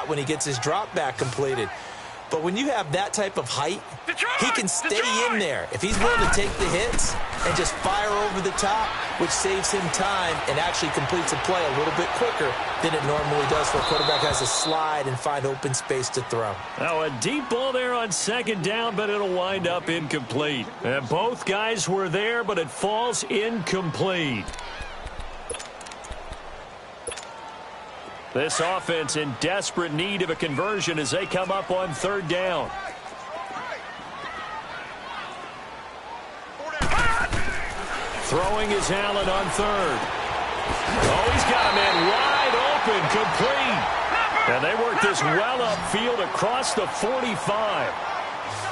when he gets his drop back completed. But when you have that type of height, he can stay in there. If he's willing to take the hits and just fire over the top, which saves him time and actually completes a play a little bit quicker than it normally does for a quarterback who has to slide and find open space to throw. Now a deep ball there on second down, but it'll wind up incomplete. And both guys were there, but it falls incomplete. This offense in desperate need of a conversion as they come up on third down. Throwing is Allen on third. Oh, he's got a man wide open, complete. And they work this well upfield across the 45.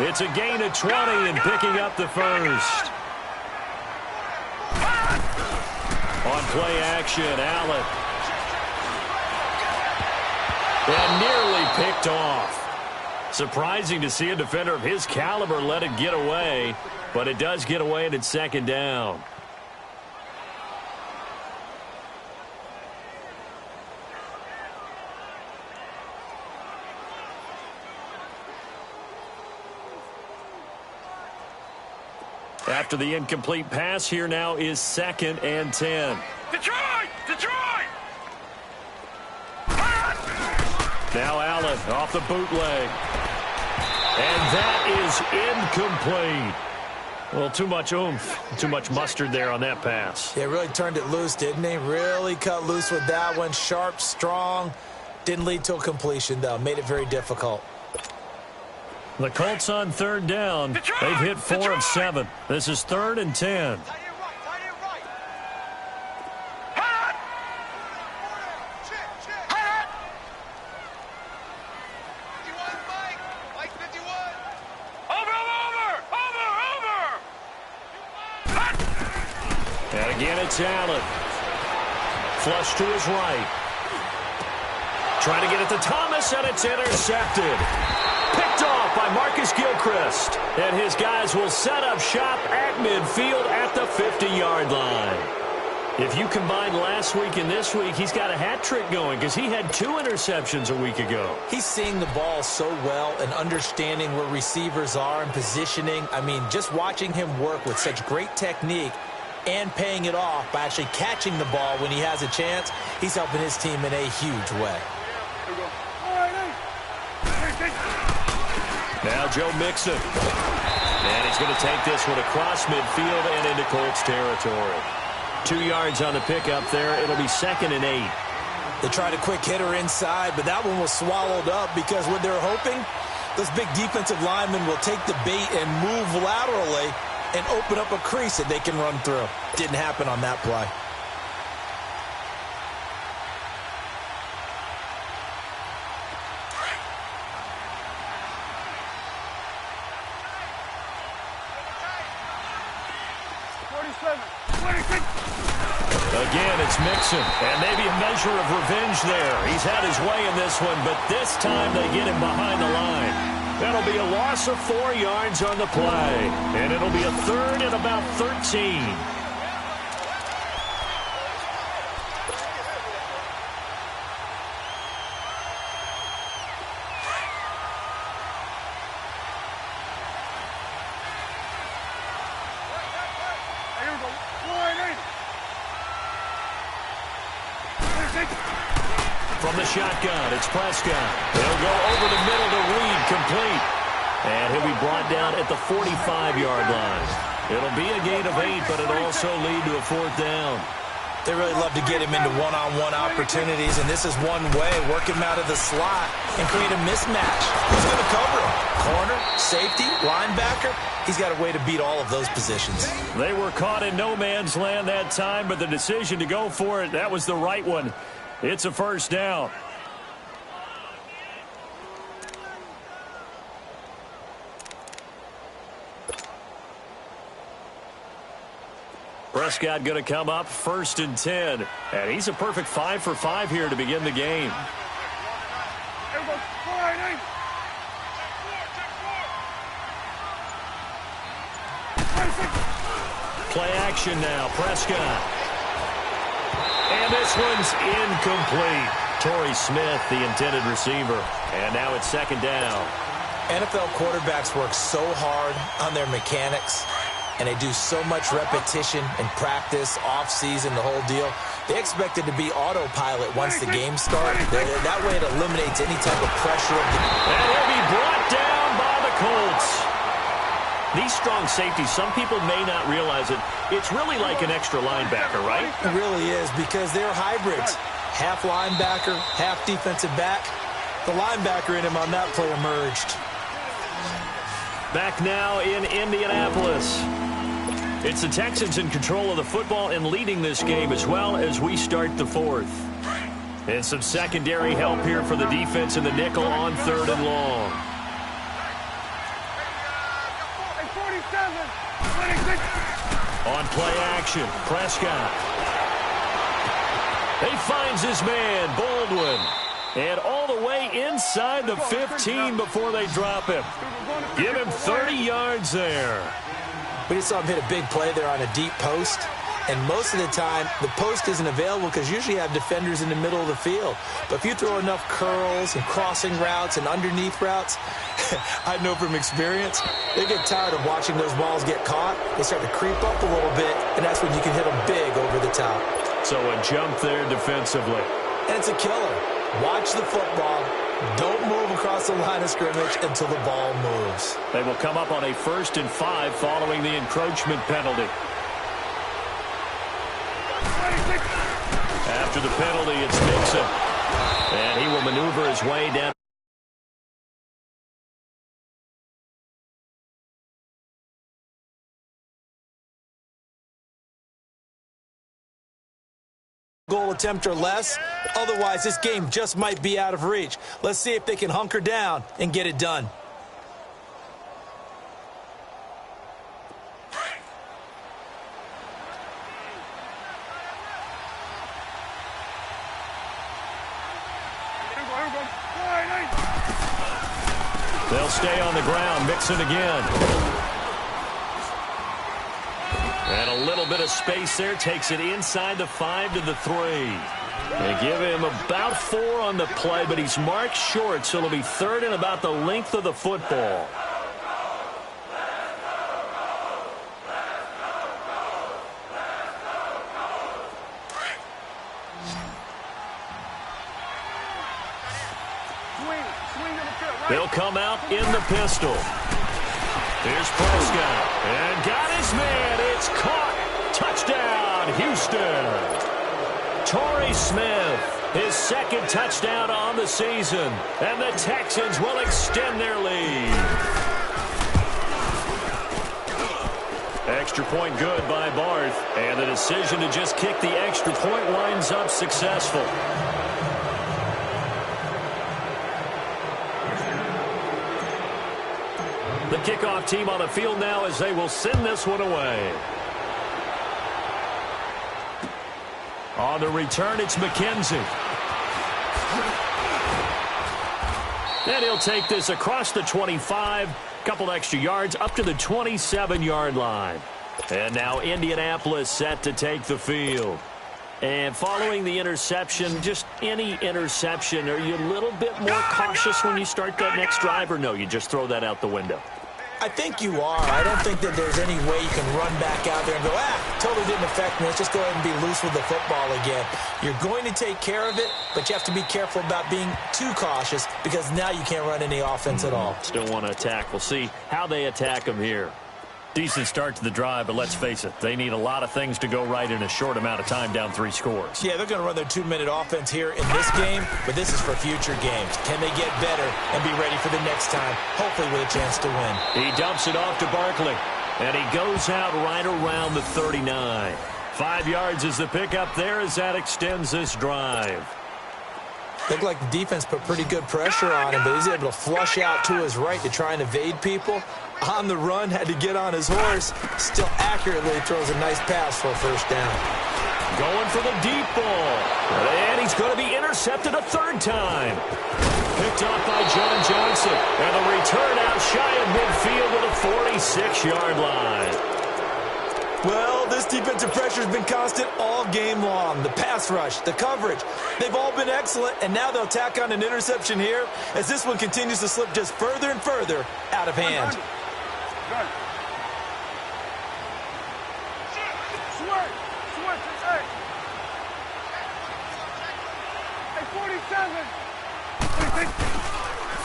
It's a gain of 20 and picking up the first. On play action, Allen. And nearly picked off. Surprising to see a defender of his caliber let it get away, but it does get away and it's second down. After the incomplete pass, here now is 2nd and 10. Detroit! Detroit! Now Allen off the bootleg. And that is incomplete. Well, too much oomph, too much mustard there on that pass. They really turned it loose, didn't they? Really cut loose with that one. Sharp, strong. Didn't lead to a completion, though. Made it very difficult. The Colts on third down. They've hit 4 of 7. This is 3rd and 10. And again, it's Allen. Flush to his right. Trying to get it to Thomas, and it's intercepted. Picked off by Marcus Gilchrist. And his guys will set up shop at midfield at the 50-yard line. If you combine last week and this week, he's got a hat trick going because he had 2 interceptions a week ago. He's seeing the ball so well and understanding where receivers are and positioning. I mean, just watching him work with such great technique and paying it off by actually catching the ball when he has a chance, he's helping his team in a huge way. Now Joe Mixon. And he's going to take this one across midfield and into Colts territory. 2 yards on the pickup there. It'll be 2nd and 8. They tried a quick hitter inside, but that one was swallowed up because what they're hoping, those big defensive linemen will take the bait and move laterally and open up a crease that they can run through. Didn't happen on that play. Again, it's Mixon, and maybe a measure of revenge there. He's had his way in this one, but this time they get him behind the line. That'll be a loss of 4 yards on the play, and it'll be a 3rd and about 13. From the shotgun, it's Prescott. He'll go over the middle to Reed, complete. And he'll be brought down at the 45-yard line. It'll be a gain of 8, but it'll also lead to a 4th down. They really love to get him into one-on-one opportunities, and this is one way, work him out of the slot and create a mismatch. Who's going to cover him? Corner, safety, linebacker? He's got a way to beat all of those positions. They were caught in no man's land that time, but the decision to go for it, that was the right one. It's a 1st down. Prescott going to come up 1st and 10. And he's a perfect 5 for 5 here to begin the game. Play action now. Prescott. And this one's incomplete. Torrey Smith, the intended receiver. And now it's second down. NFL quarterbacks work so hard on their mechanics, and they do so much repetition and practice, off-season, the whole deal. They expect it to be autopilot once the game starts. That way it eliminates any type of pressure. And he'll be brought down by the Colts. These strong safeties, some people may not realize it. It's really like an extra linebacker, right? It really is, because they're hybrids. Half linebacker, half defensive back. The linebacker in him on that play emerged. Back now in Indianapolis. It's the Texans in control of the football and leading this game as well as we start the fourth. And some secondary help here for the defense in the nickel on 3rd and long. On play action, Prescott. He finds his man, Baldwin. And all the way inside the 15 before they drop him. Give him 30 yards there. We just saw him hit a big play there on a deep post. And most of the time, the post isn't available because usually you have defenders in the middle of the field. But if you throw enough curls and crossing routes and underneath routes, I know from experience, they get tired of watching those balls get caught. They start to creep up a little bit, and that's when you can hit them big over the top. So a jump there defensively. And it's a killer. Watch the football. Don't move across the line of scrimmage until the ball moves. They will come up on a 1st and 5 following the encroachment penalty. After the penalty, it's Mixon. And he will maneuver his way down. Goal attempt or less. Otherwise, this game just might be out of reach. Let's see if they can hunker down and get it done. They'll stay on the ground. Mixon again. And a little bit of space there. Takes it inside the 5 to the 3. They give him about 4 on the play, but he's marked short, so it'll be 3rd and about the length of the football. They'll come out in the pistol. Here's Prescott. And got his man. It's caught. Touchdown, Houston. Torrey Smith, his 2nd touchdown on the season. And the Texans will extend their lead. Extra point good by Barth. And the decision to just kick the extra point winds up successful. The kickoff team on the field now as they will send this one away. On the return, it's McKenzie. And he'll take this across the 25, couple extra yards up to the 27-yard line. And now Indianapolis set to take the field. And following the interception, just any interception, are you a little bit more cautious when you start that next drive, or no, you just throw that out the window? I think you are. I don't think that there's any way you can run back out there and go, totally didn't affect me. Let's just go ahead and be loose with the football again. You're going to take care of it, but you have to be careful about being too cautious because now you can't run any offense at all. Still want to attack. We'll see how they attack them here. Decent start to the drive, but let's face it, they need a lot of things to go right in a short amount of time down 3 scores. Yeah, they're going to run their 2-minute offense here in this game, but this is for future games. Can they get better and be ready for the next time, hopefully with a chance to win? He dumps it off to Barkley, and he goes out right around the 39. 5 yards is the pickup there as that extends this drive. Looked like the defense put pretty good pressure on him, but he's able to flush out to his right to try and evade people. On the run, had to get on his horse. Still accurately throws a nice pass for a 1st down. Going for the deep ball. And he's going to be intercepted a 3rd time. Picked off by John Johnson. And the return out shy of midfield to the 46-yard line. Well, this defensive pressure has been constant all game long. The pass rush, the coverage, they've all been excellent, and now they'll tack on an interception here as this one continues to slip just further and further out of hand.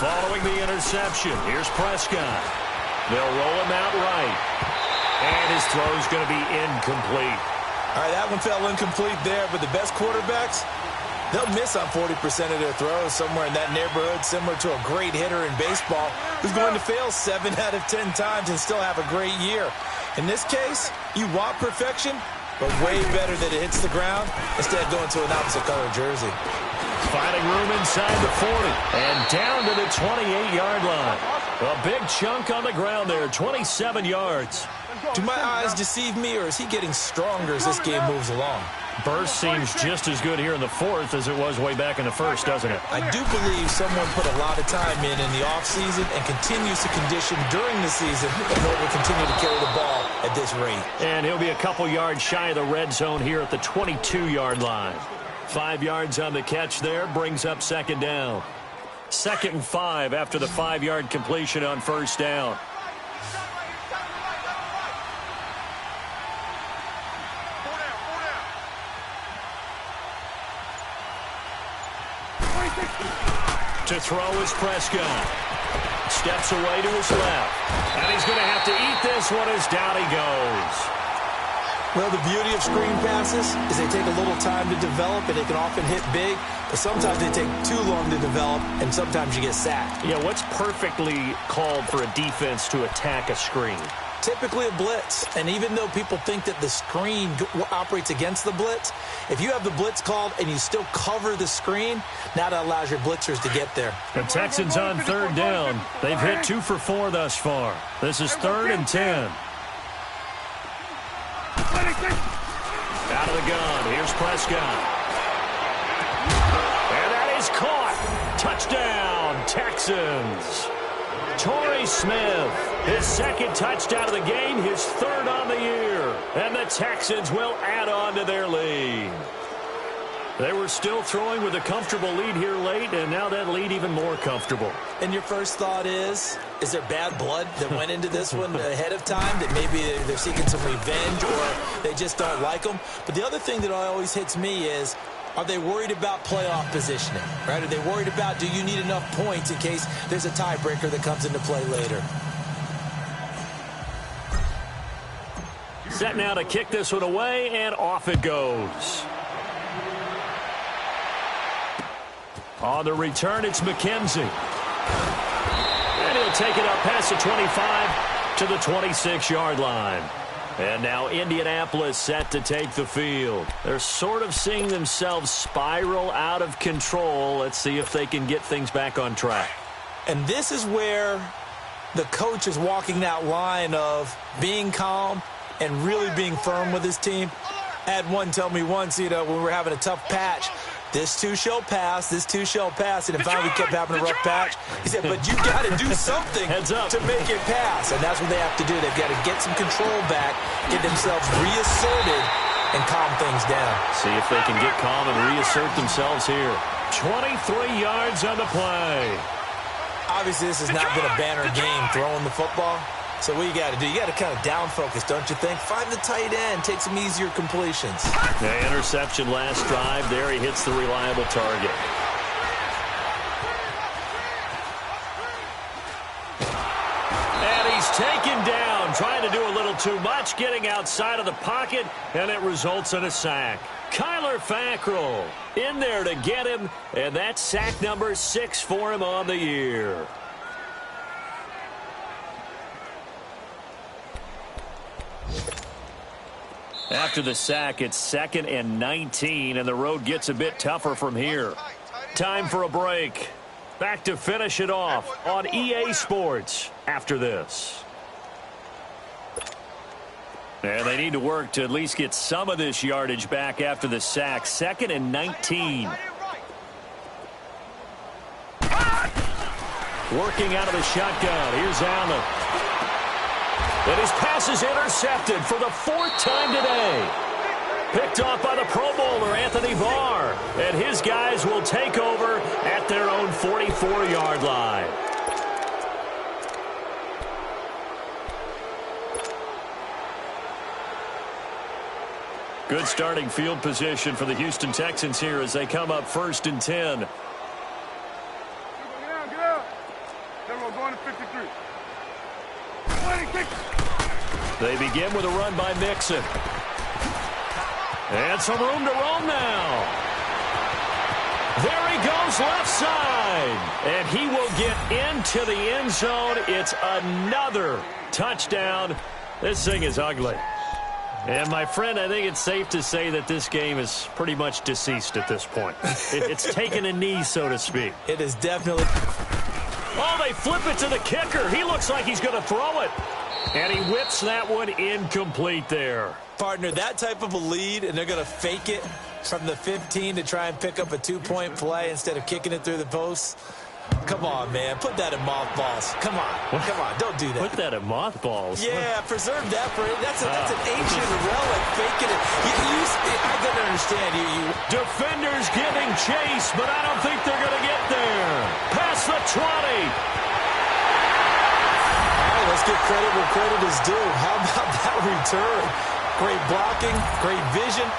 Following the interception, here's Prescott. They'll roll him out right. And his throw's going to be incomplete. All right, that one fell incomplete there, but the best quarterbacks, they'll miss on 40% of their throws, somewhere in that neighborhood, similar to a great hitter in baseball who's going to fail 7 out of 10 times and still have a great year. In this case, you want perfection, but way better that it hits the ground instead of going to an opposite color jersey. Finding room inside the 40 and down to the 28-yard line. A big chunk on the ground there, 27 yards. Do my eyes deceive me, or is he getting stronger as this game moves along? Burst seems just as good here in the fourth as it was way back in the first, doesn't it? I do believe someone put a lot of time in the offseason and continues to condition during the season in order to continue to carry the ball at this rate. And he'll be a couple yards shy of the red zone here at the 22-yard line. 5 yards on the catch there brings up second down. 2nd and 5 after the 5-yard completion on first down. To throw is Prescott. Steps away to his left. And he's going to have to eat this one as down he goes. Well, the beauty of screen passes is they take a little time to develop, and they can often hit big, but sometimes they take too long to develop, and sometimes you get sacked. Yeah, what's perfectly called for a defense to attack a screen? Typically a blitz, and even though people think that the screen operates against the blitz, if you have the blitz called and you still cover the screen, now that allows your blitzers to get there. The Texans on third down. They've hit 2 for 4 thus far. This is 3rd and 10. Out of the gun, here's Prescott. And that is caught. Touchdown, Texans. Torrey Smith, his 2nd touchdown of the game, his 3rd on the year. And the Texans will add on to their lead. They were still throwing with a comfortable lead here late, and now that lead even more comfortable. And your first thought is there bad blood that went into this one ahead of time, that maybe they're seeking some revenge or they just don't like them? But the other thing that always hits me is, are they worried about playoff positioning, right? Are they worried about, do you need enough points in case there's a tiebreaker that comes into play later? Set now to kick this one away, and off it goes. On the return, it's McKenzie. And he'll take it up past the 25 to the 26-yard line. And now Indianapolis set to take the field. They're sort of seeing themselves spiral out of control. Let's see if they can get things back on track. And this is where the coach is walking that line of being calm and really being firm with his team. I had one tell me once, when we were having a tough patch, this too shall pass, this too shall pass, and finally we kept having a rough patch. He said, but you got to do something to make it pass, and that's what they have to do. They've got to get some control back, get themselves reasserted, and calm things down. See if they can get calm and reassert themselves here. 23 yards on the play. Obviously, this has not been a banner game throwing the football. So what you got to do, you got to kind of down focus, don't you think? Find the tight end, take some easier completions. The interception last drive. There he hits the reliable target. And he's taken down, trying to do a little too much, getting outside of the pocket, and it results in a sack. Kyler Fackrell in there to get him, and that's sack number 6 for him on the year. After the sack, it's 2nd and 19, and the road gets a bit tougher from here. Time for a break. Back to finish it off on EA Sports after this. And they need to work to at least get some of this yardage back after the sack. 2nd and 19. Working out of the shotgun. Here's Allen. And his pass is intercepted for the 4th time today. Picked off by the Pro Bowler, Anthony Barr. And his guys will take over at their own 44-yard line. Good starting field position for the Houston Texans here as they come up 1st and 10. Get out. We're going to 53. They begin with a run by Mixon. And some room to roam now. There he goes left side. And he will get into the end zone. It's another touchdown. This thing is ugly. And, my friend, I think it's safe to say that this game is pretty much deceased at this point. It's taken a knee, so to speak. It is definitely. Oh, they flip it to the kicker. He looks like he's going to throw it. And he whips that one incomplete there. Partner, that type of a lead, and they're going to fake it from the 15 to try and pick up a 2-point play instead of kicking it through the post. Come on, man. Put that in mothballs. Come on. Come on. Don't do that. Put that in mothballs. Yeah, preserve that for it. That's an ancient relic. Faking it. I don't understand. Defenders giving chase, but I don't think they're going to get there. Past the 20. All right, let's give credit where credit is due. How about that return? Great blocking, great vision.